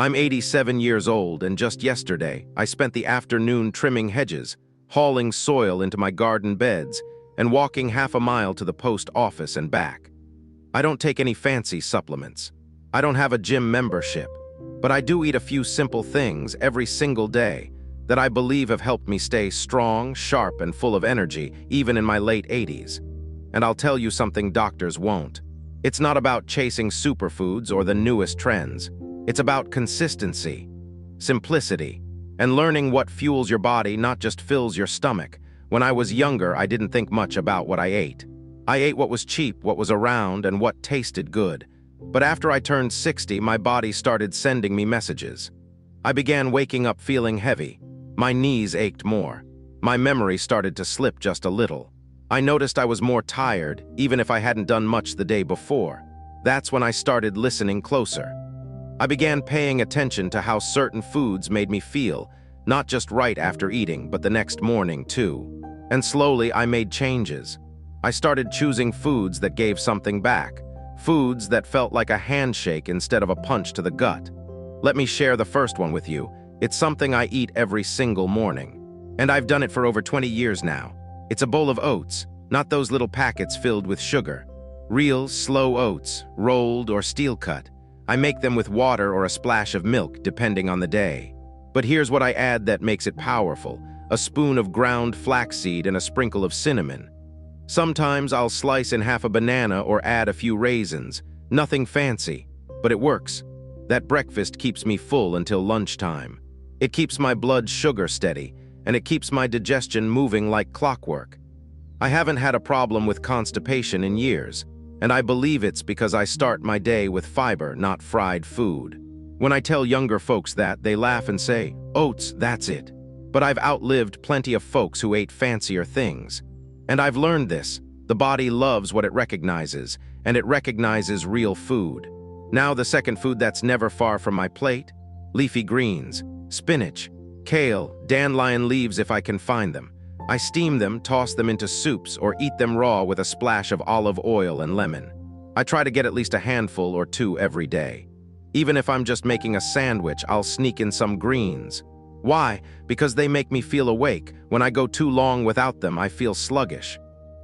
I'm 87 years old, and just yesterday, I spent the afternoon trimming hedges, hauling soil into my garden beds, and walking half a mile to the post office and back. I don't take any fancy supplements. I don't have a gym membership, but I do eat a few simple things every single day that I believe have helped me stay strong, sharp, and full of energy, even in my late 80s. And I'll tell you something doctors won't. It's not about chasing superfoods or the newest trends. It's about consistency, simplicity, and learning what fuels your body, not just fills your stomach. When I was younger, I didn't think much about what I ate. I ate what was cheap, what was around, and what tasted good. But after I turned 60, my body started sending me messages. I began waking up feeling heavy. My knees ached more. My memory started to slip just a little. I noticed I was more tired, even if I hadn't done much the day before. That's when I started listening closer. I began paying attention to how certain foods made me feel, not just right after eating, but the next morning too. And slowly I made changes. I started choosing foods that gave something back, foods that felt like a handshake instead of a punch to the gut. Let me share the first one with you. It's something I eat every single morning. And I've done it for over 20 years now. It's a bowl of oats, not those little packets filled with sugar. Real, slow oats, rolled or steel-cut. I make them with water or a splash of milk, depending on the day. But here's what I add that makes it powerful: a spoon of ground flaxseed and a sprinkle of cinnamon. Sometimes I'll slice in half a banana or add a few raisins. Nothing fancy, but it works. That breakfast keeps me full until lunchtime. It keeps my blood sugar steady, and it keeps my digestion moving like clockwork. I haven't had a problem with constipation in years, and I believe it's because I start my day with fiber, not fried food. When I tell younger folks that, they laugh and say, "Oats, that's it." But I've outlived plenty of folks who ate fancier things. And I've learned this: the body loves what it recognizes, and it recognizes real food. Now the second food that's never far from my plate: leafy greens, spinach, kale, dandelion leaves if I can find them. I steam them, toss them into soups, or eat them raw with a splash of olive oil and lemon. I try to get at least a handful or two every day. Even if I'm just making a sandwich, I'll sneak in some greens. Why? Because they make me feel awake. When I go too long without them, I feel sluggish.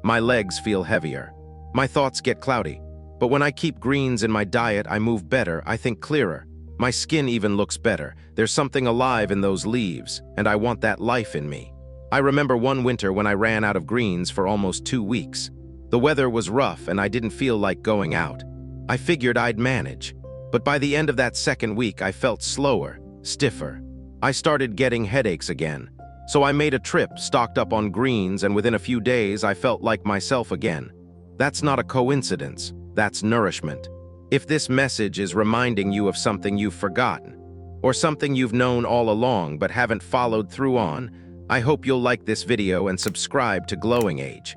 My legs feel heavier. My thoughts get cloudy. But when I keep greens in my diet, I move better, I think clearer. My skin even looks better. There's something alive in those leaves, and I want that life in me. I remember one winter when I ran out of greens for almost 2 weeks. The weather was rough and I didn't feel like going out. I figured I'd manage. But by the end of that second week, I felt slower, stiffer. I started getting headaches again. So I made a trip, stocked up on greens, and within a few days, I felt like myself again. That's not a coincidence. That's nourishment. If this message is reminding you of something you've forgotten, or something you've known all along but haven't followed through on, I hope you'll like this video and subscribe to Glowing Age.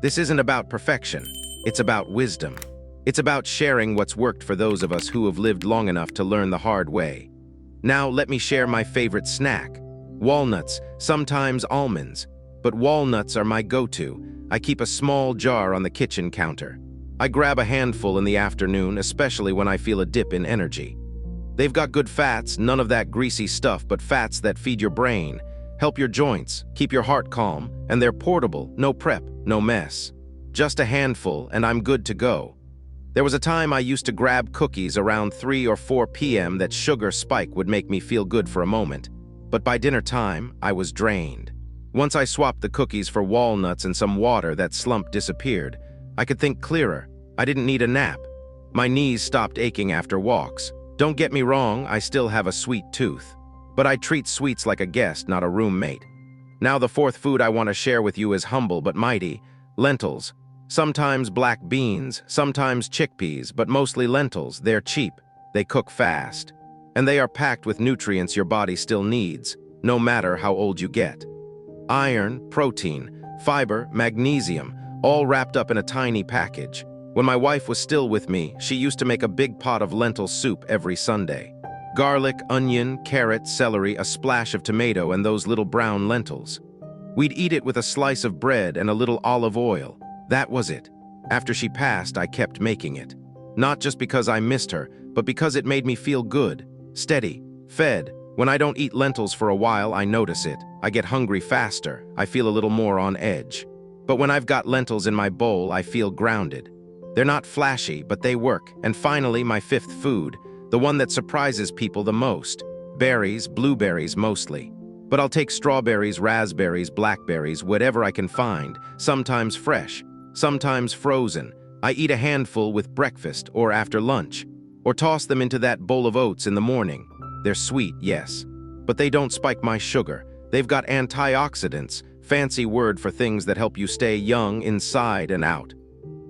This isn't about perfection. It's about wisdom. It's about sharing what's worked for those of us who have lived long enough to learn the hard way. Now let me share my favorite snack. Walnuts, sometimes almonds. But walnuts are my go-to. I keep a small jar on the kitchen counter. I grab a handful in the afternoon, especially when I feel a dip in energy. They've got good fats, none of that greasy stuff, but fats that feed your brain, help your joints, keep your heart calm, and they're portable, no prep, no mess. Just a handful, and I'm good to go. There was a time I used to grab cookies around 3 or 4 p.m. That sugar spike would make me feel good for a moment. But by dinner time, I was drained. Once I swapped the cookies for walnuts and some water, that slump disappeared. I could think clearer. I didn't need a nap. My knees stopped aching after walks. Don't get me wrong, I still have a sweet tooth. But I treat sweets like a guest, not a roommate. Now the fourth food I want to share with you is humble but mighty: lentils. Sometimes black beans, sometimes chickpeas, but mostly lentils. They're cheap, they cook fast, and they are packed with nutrients your body still needs, no matter how old you get. Iron, protein, fiber, magnesium, all wrapped up in a tiny package. When my wife was still with me, she used to make a big pot of lentil soup every Sunday. Garlic, onion, carrot, celery, a splash of tomato, and those little brown lentils. We'd eat it with a slice of bread and a little olive oil. That was it. After she passed, I kept making it. Not just because I missed her, but because it made me feel good. steady, fed. When I don't eat lentils for a while, I notice it. I get hungry faster. I feel a little more on edge. But when I've got lentils in my bowl, I feel grounded. They're not flashy, but they work. And finally, my fifth food, the one that surprises people the most. Berries, blueberries mostly. But I'll take strawberries, raspberries, blackberries, whatever I can find, sometimes fresh, sometimes frozen. I eat a handful with breakfast or after lunch, or toss them into that bowl of oats in the morning. They're sweet, yes, but they don't spike my sugar. They've got antioxidants, fancy word for things that help you stay young inside and out.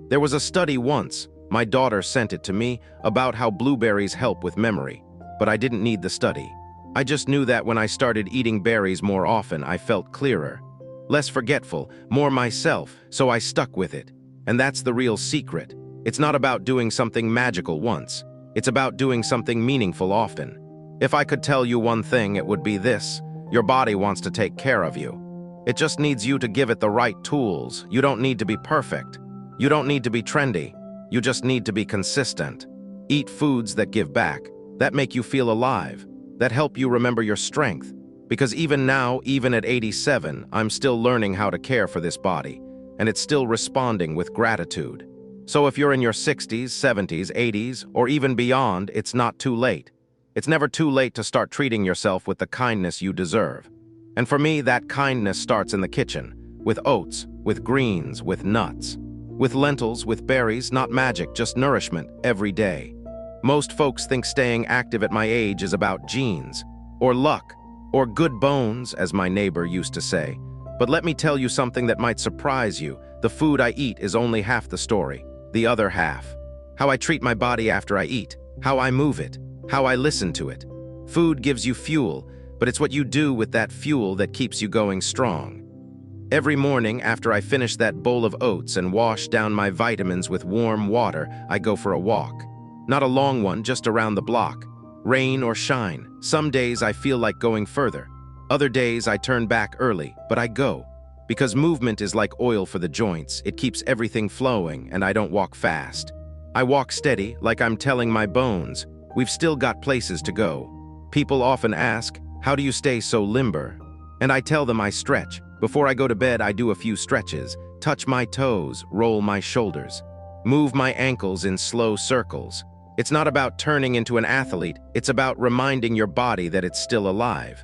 There was a study once, my daughter sent it to me, about how blueberries help with memory, but I didn't need the study. I just knew that when I started eating berries more often, I felt clearer, less forgetful, more myself, so I stuck with it. And that's the real secret. It's not about doing something magical once. It's about doing something meaningful often. If I could tell you one thing, it would be this: your body wants to take care of you. It just needs you to give it the right tools. You don't need to be perfect. You don't need to be trendy. You just need to be consistent. Eat foods that give back, that make you feel alive, that help you remember your strength. Because even now, even at 87, I'm still learning how to care for this body, and it's still responding with gratitude. So if you're in your 60s, 70s, 80s, or even beyond, it's not too late. It's never too late to start treating yourself with the kindness you deserve. And for me, that kindness starts in the kitchen, with oats, with greens, with nuts, with lentils, with berries, not magic, just nourishment, every day. Most folks think staying active at my age is about genes, or luck, or good bones, as my neighbor used to say. But let me tell you something that might surprise you. The food I eat is only half the story. The other half. How I treat my body after I eat, how I move it, how I listen to it. Food gives you fuel, but it's what you do with that fuel that keeps you going strong. Every morning after I finish that bowl of oats and wash down my vitamins with warm water, I go for a walk. Not a long one, just around the block. Rain or shine. Some days I feel like going further. Other days I turn back early, but I go. Because movement is like oil for the joints. It keeps everything flowing, and I don't walk fast. I walk steady, like I'm telling my bones, we've still got places to go. People often ask, how do you stay so limber? And I tell them I stretch. Before I go to bed, I do a few stretches, touch my toes, roll my shoulders, move my ankles in slow circles. It's not about turning into an athlete, it's about reminding your body that it's still alive.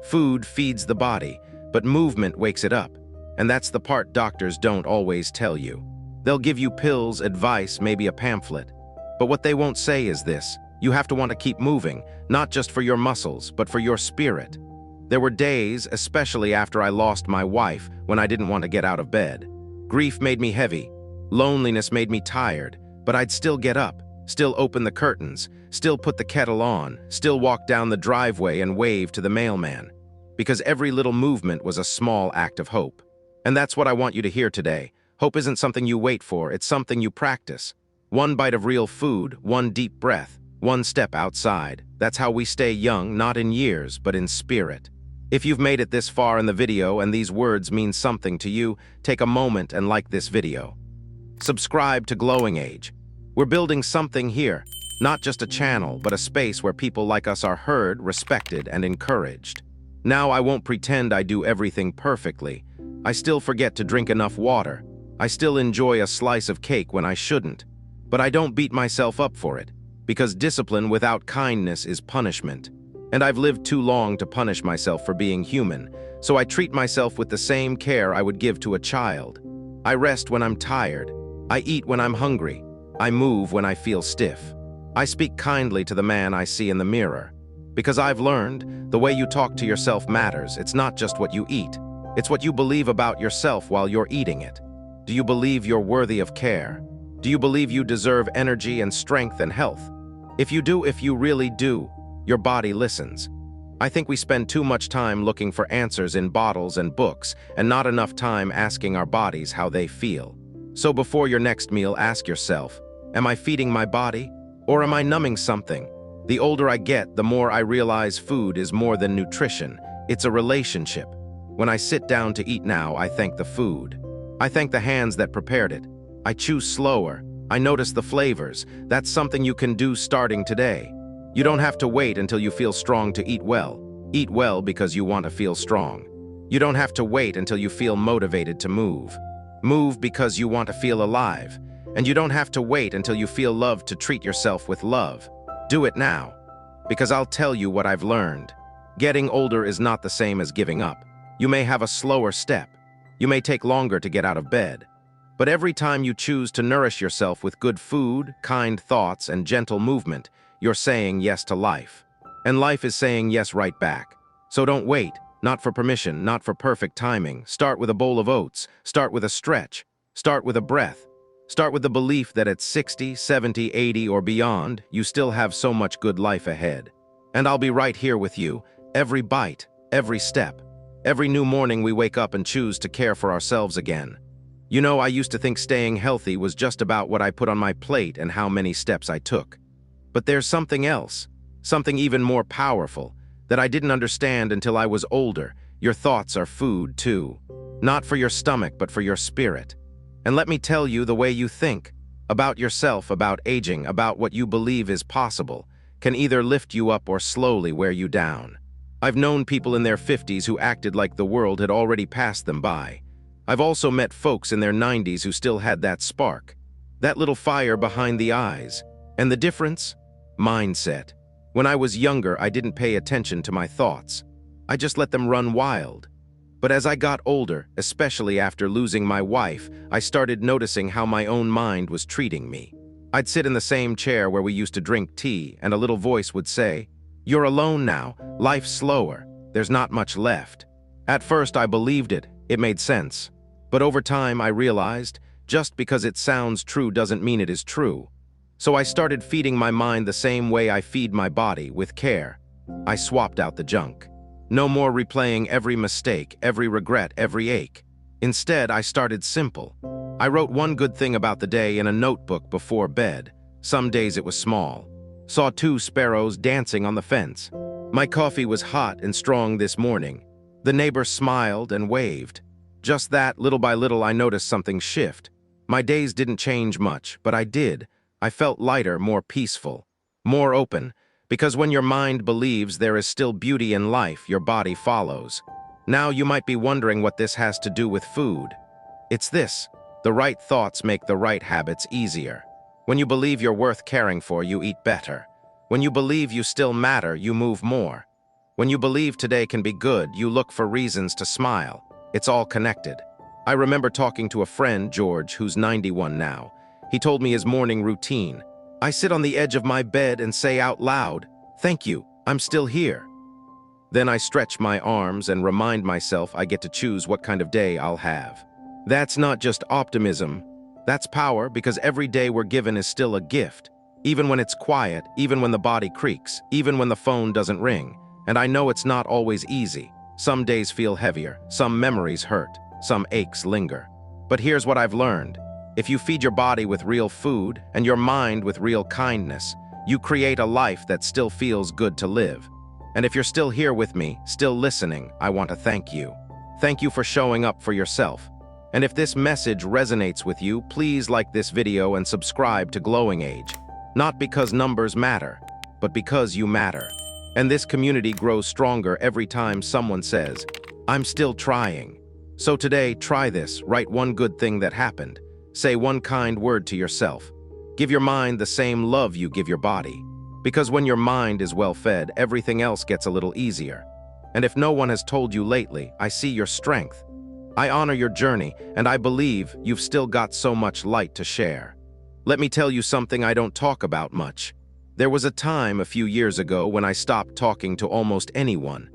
Food feeds the body, but movement wakes it up. And that's the part doctors don't always tell you. They'll give you pills, advice, maybe a pamphlet. But what they won't say is this: you have to want to keep moving, not just for your muscles, but for your spirit. There were days, especially after I lost my wife, when I didn't want to get out of bed. Grief made me heavy. Loneliness made me tired. But I'd still get up, still open the curtains, still put the kettle on, still walk down the driveway and wave to the mailman. Because every little movement was a small act of hope. And that's what I want you to hear today. Hope isn't something you wait for, it's something you practice. One bite of real food, one deep breath, one step outside. That's how we stay young, not in years, but in spirit. If you've made it this far in the video and these words mean something to you, take a moment and like this video. Subscribe to Glowing Age. We're building something here, not just a channel, but a space where people like us are heard, respected, and encouraged. Now I won't pretend I do everything perfectly. I still forget to drink enough water. I still enjoy a slice of cake when I shouldn't. But I don't beat myself up for it, because discipline without kindness is punishment. And I've lived too long to punish myself for being human, so I treat myself with the same care I would give to a child. I rest when I'm tired. I eat when I'm hungry. I move when I feel stiff. I speak kindly to the man I see in the mirror. Because I've learned, the way you talk to yourself matters. It's not just what you eat. It's what you believe about yourself while you're eating it. Do you believe you're worthy of care? Do you believe you deserve energy and strength and health? If you do, if you really do, your body listens. I think we spend too much time looking for answers in bottles and books, and not enough time asking our bodies how they feel. So before your next meal, ask yourself, am I feeding my body, or am I numbing something? The older I get, the more I realize food is more than nutrition. It's a relationship. When I sit down to eat now, I thank the food. I thank the hands that prepared it. I choose slower. I notice the flavors. That's something you can do starting today. You don't have to wait until you feel strong to eat well. Eat well because you want to feel strong. You don't have to wait until you feel motivated to move. Move because you want to feel alive. And you don't have to wait until you feel love to treat yourself with love. Do it now. Because I'll tell you what I've learned. Getting older is not the same as giving up. You may have a slower step. You may take longer to get out of bed. But every time you choose to nourish yourself with good food, kind thoughts, and gentle movement, you're saying yes to life. And life is saying yes right back. So don't wait, not for permission, not for perfect timing. Start with a bowl of oats. Start with a stretch. Start with a breath. Start with the belief that at 60, 70, 80, or beyond, you still have so much good life ahead. And I'll be right here with you, every bite, every step. Every new morning we wake up and choose to care for ourselves again. You know, I used to think staying healthy was just about what I put on my plate and how many steps I took. But there's something else, something even more powerful, that I didn't understand until I was older. Your thoughts are food, too. Not for your stomach, but for your spirit. And let me tell you, the way you think, about yourself, about aging, about what you believe is possible, can either lift you up or slowly wear you down. I've known people in their 50s who acted like the world had already passed them by. I've also met folks in their 90s who still had that spark, that little fire behind the eyes. And the difference? Mindset. When I was younger, I didn't pay attention to my thoughts. I just let them run wild. But as I got older, especially after losing my wife, I started noticing how my own mind was treating me. I'd sit in the same chair where we used to drink tea, and a little voice would say, "You're alone now. Life's slower. There's not much left." At first, I believed it. It made sense. But over time, I realized, just because it sounds true doesn't mean it is true. So I started feeding my mind the same way I feed my body, with care. I swapped out the junk. No more replaying every mistake, every regret, every ache. Instead, I started simple. I wrote one good thing about the day in a notebook before bed. Some days it was small. Saw 2 sparrows dancing on the fence. My coffee was hot and strong this morning. The neighbor smiled and waved. Just that, little by little, I noticed something shift. My days didn't change much, but I did. I felt lighter, more peaceful, more open. Because when your mind believes there is still beauty in life, your body follows. Now you might be wondering what this has to do with food. It's this: the right thoughts make the right habits easier. When you believe you're worth caring for, you eat better. When you believe you still matter, you move more. When you believe today can be good, you look for reasons to smile. It's all connected. I remember talking to a friend, George, who's 91 now. He told me his morning routine. I sit on the edge of my bed and say out loud, "Thank you, I'm still here." Then I stretch my arms and remind myself I get to choose what kind of day I'll have. That's not just optimism. That's power, because every day we're given is still a gift. Even when it's quiet, even when the body creaks, even when the phone doesn't ring. And I know it's not always easy. Some days feel heavier, some memories hurt, some aches linger. But here's what I've learned. If you feed your body with real food and your mind with real kindness, you create a life that still feels good to live. And if you're still here with me, still listening, I want to thank you. Thank you for showing up for yourself. And if this message resonates with you, please like this video and subscribe to Glowing Age. Not because numbers matter, but because you matter. And this community grows stronger every time someone says, "I'm still trying." So today, try this. Write one good thing that happened. Say one kind word to yourself. Give your mind the same love you give your body. Because when your mind is well fed, everything else gets a little easier. And if no one has told you lately, I see your strength. I honor your journey, and I believe you've still got so much light to share. Let me tell you something I don't talk about much. There was a time a few years ago when I stopped talking to almost anyone.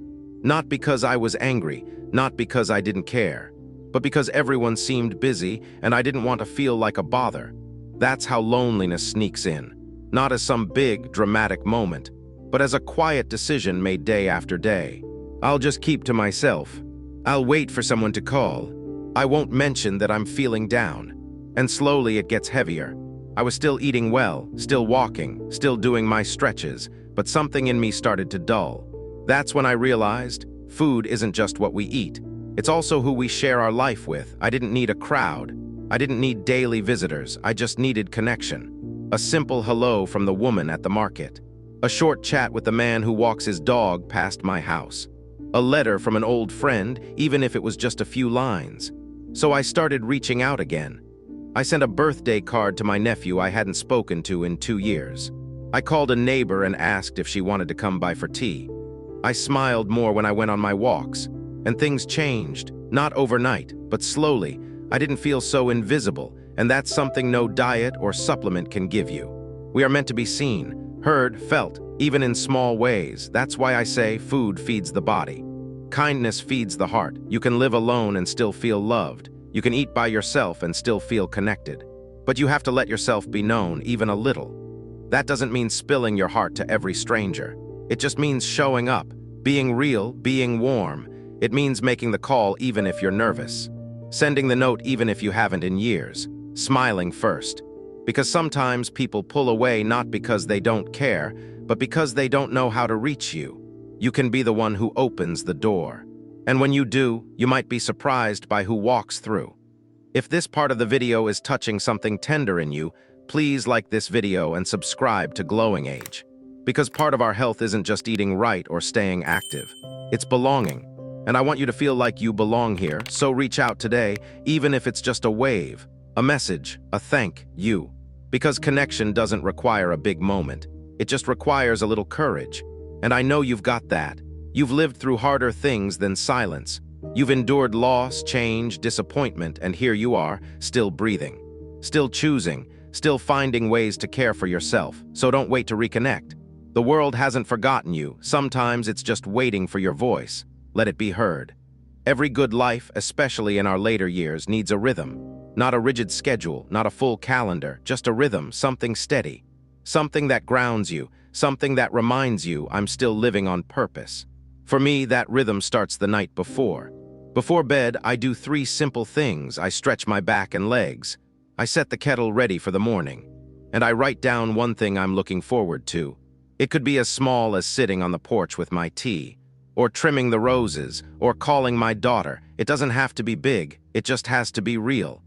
Not because I was angry, not because I didn't care, but because everyone seemed busy and I didn't want to feel like a bother. That's how loneliness sneaks in. Not as some big, dramatic moment, but as a quiet decision made day after day. I'll just keep to myself. I'll wait for someone to call. I won't mention that I'm feeling down. And slowly it gets heavier. I was still eating well, still walking, still doing my stretches, but something in me started to dull. That's when I realized food isn't just what we eat. It's also who we share our life with. I didn't need a crowd. I didn't need daily visitors. I just needed connection. A simple hello from the woman at the market. A short chat with the man who walks his dog past my house. A letter from an old friend, even if it was just a few lines. So I started reaching out again. I sent a birthday card to my nephew I hadn't spoken to in 2 years. I called a neighbor and asked if she wanted to come by for tea. I smiled more when I went on my walks. And things changed, not overnight, but slowly. I didn't feel so invisible, and that's something no diet or supplement can give you. We are meant to be seen, heard, felt, even in small ways. That's why I say food feeds the body. Kindness feeds the heart. You can live alone and still feel loved. You can eat by yourself and still feel connected. But you have to let yourself be known, even a little. That doesn't mean spilling your heart to every stranger. It just means showing up, being real, being warm. It means making the call even if you're nervous. Sending the note even if you haven't in years. Smiling first. Because sometimes people pull away not because they don't care, but because they don't know how to reach you. You can be the one who opens the door. And when you do, you might be surprised by who walks through. If this part of the video is touching something tender in you, please like this video and subscribe to Glowing Age. Because part of our health isn't just eating right or staying active. It's belonging. And I want you to feel like you belong here, so reach out today, even if it's just a wave, a message, a thank you. Because connection doesn't require a big moment. It just requires a little courage. And I know you've got that. You've lived through harder things than silence. You've endured loss, change, disappointment, and here you are, still breathing. Still choosing, still finding ways to care for yourself, so don't wait to reconnect. The world hasn't forgotten you. Sometimes it's just waiting for your voice. Let it be heard. Every good life, especially in our later years, needs a rhythm. Not a rigid schedule, not a full calendar, just a rhythm, something steady. Something that grounds you, something that reminds you I'm still living on purpose. For me, that rhythm starts the night before. Before bed, I do 3 simple things. I stretch my back and legs. I set the kettle ready for the morning. And I write down one thing I'm looking forward to. It could be as small as sitting on the porch with my tea, or trimming the roses, or calling my daughter. It doesn't have to be big, it just has to be real.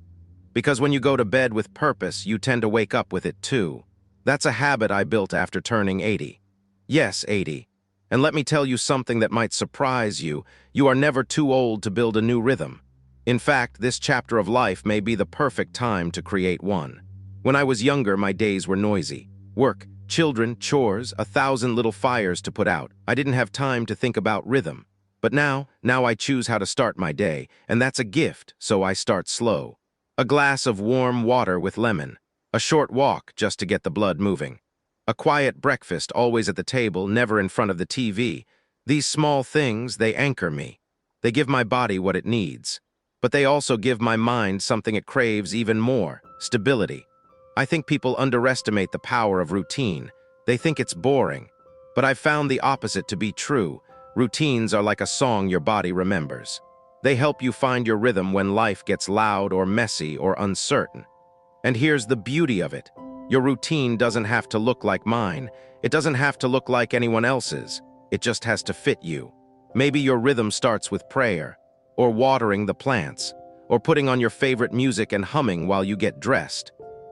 Because when you go to bed with purpose, you tend to wake up with it too. That's a habit I built after turning 80. Yes, 80. And let me tell you something that might surprise you. You are never too old to build a new rhythm. In fact, this chapter of life may be the perfect time to create one. When I was younger, my days were noisy. Work, children, chores, 1,000 little fires to put out. I didn't have time to think about rhythm. But now I choose how to start my day, and that's a gift, so I start slow. A glass of warm water with lemon. A short walk just to get the blood moving. A quiet breakfast always at the table, never in front of the TV. These small things, they anchor me. They give my body what it needs. But they also give my mind something it craves even more, stability. I think people underestimate the power of routine. They think it's boring. But I've found the opposite to be true. Routines are like a song your body remembers. They help you find your rhythm when life gets loud or messy or uncertain. And here's the beauty of it. Your routine doesn't have to look like mine. It doesn't have to look like anyone else's. It just has to fit you. Maybe your rhythm starts with prayer, or watering the plants, or putting on your favorite music and humming while you get dressed.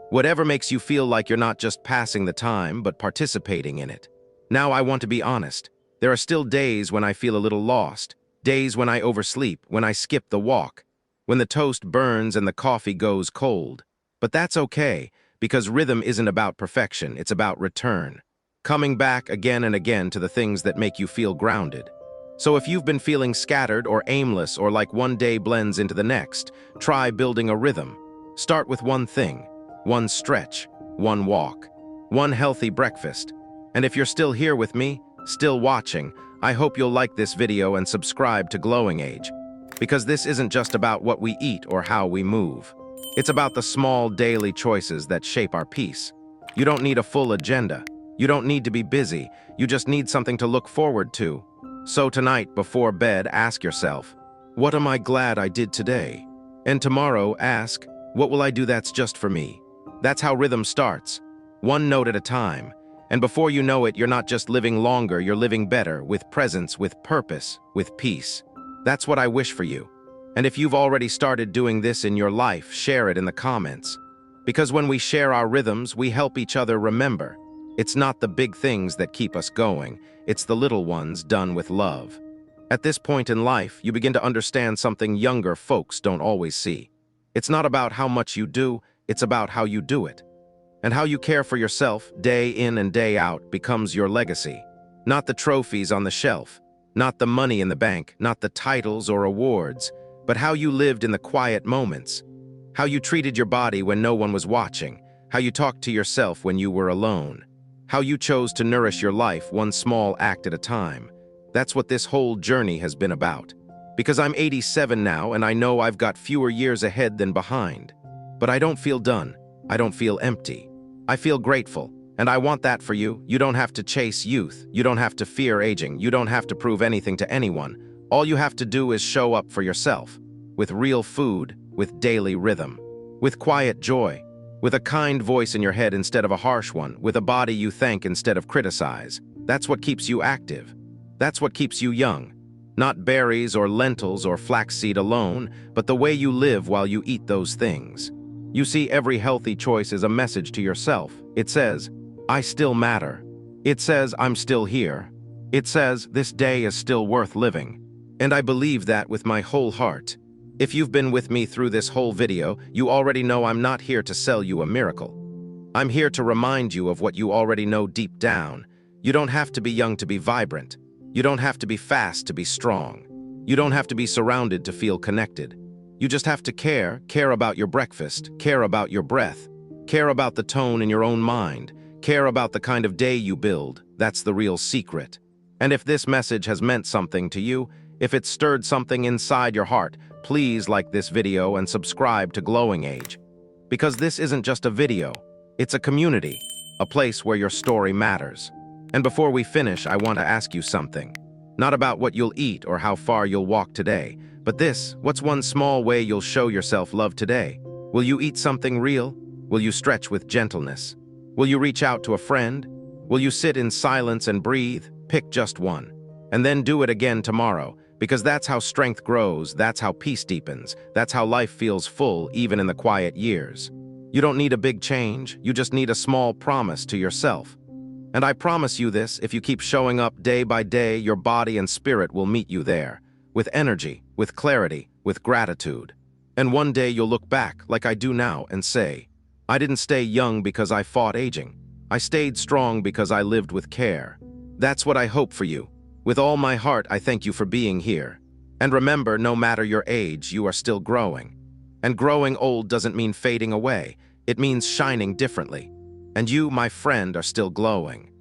Whatever makes you feel like you're not just passing the time, but participating in it. Now I want to be honest. There are still days when I feel a little lost. Days when I oversleep, when I skip the walk, when the toast burns and the coffee goes cold. But that's okay, because rhythm isn't about perfection, it's about return. Coming back again and again to the things that make you feel grounded. So if you've been feeling scattered or aimless or like one day blends into the next, try building a rhythm. Start with one thing, one stretch, one walk, one healthy breakfast. And if you're still here with me, still watching, I hope you'll like this video and subscribe to Glowing Age. Because this isn't just about what we eat or how we move. It's about the small daily choices that shape our peace. You don't need a full agenda. You don't need to be busy. You just need something to look forward to. So tonight, before bed, ask yourself, what am I glad I did today? And tomorrow, ask, what will I do that's just for me? That's how rhythm starts, one note at a time. And before you know it, you're not just living longer, you're living better, with presence, with purpose, with peace. That's what I wish for you. And if you've already started doing this in your life, share it in the comments. Because when we share our rhythms, we help each other remember. It's not the big things that keep us going, it's the little ones done with love. At this point in life, you begin to understand something younger folks don't always see. It's not about how much you do, it's about how you do it. And how you care for yourself, day in and day out, becomes your legacy. Not the trophies on the shelf, not the money in the bank, not the titles or awards, but how you lived in the quiet moments. How you treated your body when no one was watching, how you talked to yourself when you were alone. How you chose to nourish your life one small act at a time. That's what this whole journey has been about. Because I'm 87 now and I know I've got fewer years ahead than behind. But I don't feel done. I don't feel empty. I feel grateful. And I want that for you. You don't have to chase youth. You don't have to fear aging. You don't have to prove anything to anyone. All you have to do is show up for yourself. With real food, with daily rhythm, with quiet joy, with a kind voice in your head instead of a harsh one, with a body you thank instead of criticize. That's what keeps you active. That's what keeps you young. Not berries or lentils or flaxseed alone, but the way you live while you eat those things. You see, every healthy choice is a message to yourself. It says, I still matter. It says, I'm still here. It says, this day is still worth living. And I believe that with my whole heart. If you've been with me through this whole video, you already know I'm not here to sell you a miracle. I'm here to remind you of what you already know deep down. You don't have to be young to be vibrant. You don't have to be fast to be strong. You don't have to be surrounded to feel connected. You just have to care about your breakfast, care about your breath, care about the tone in your own mind, care about the kind of day you build. That's the real secret. And if this message has meant something to you, if it stirred something inside your heart, please like this video and subscribe to Glowing Age. Because this isn't just a video, it's a community, a place where your story matters. And before we finish, I want to ask you something. Not about what you'll eat or how far you'll walk today, but this: what's one small way you'll show yourself love today? Will you eat something real? Will you stretch with gentleness? Will you reach out to a friend? Will you sit in silence and breathe? Pick just one. And then do it again tomorrow, because that's how strength grows, that's how peace deepens, that's how life feels full even in the quiet years. You don't need a big change, you just need a small promise to yourself. And I promise you this: if you keep showing up day by day, your body and spirit will meet you there. With energy, with clarity, with gratitude. And one day you'll look back, like I do now, and say, I didn't stay young because I fought aging. I stayed strong because I lived with care. That's what I hope for you. With all my heart, I thank you for being here. And remember, no matter your age, you are still growing. And growing old doesn't mean fading away. It means shining differently. And you, my friend, are still glowing.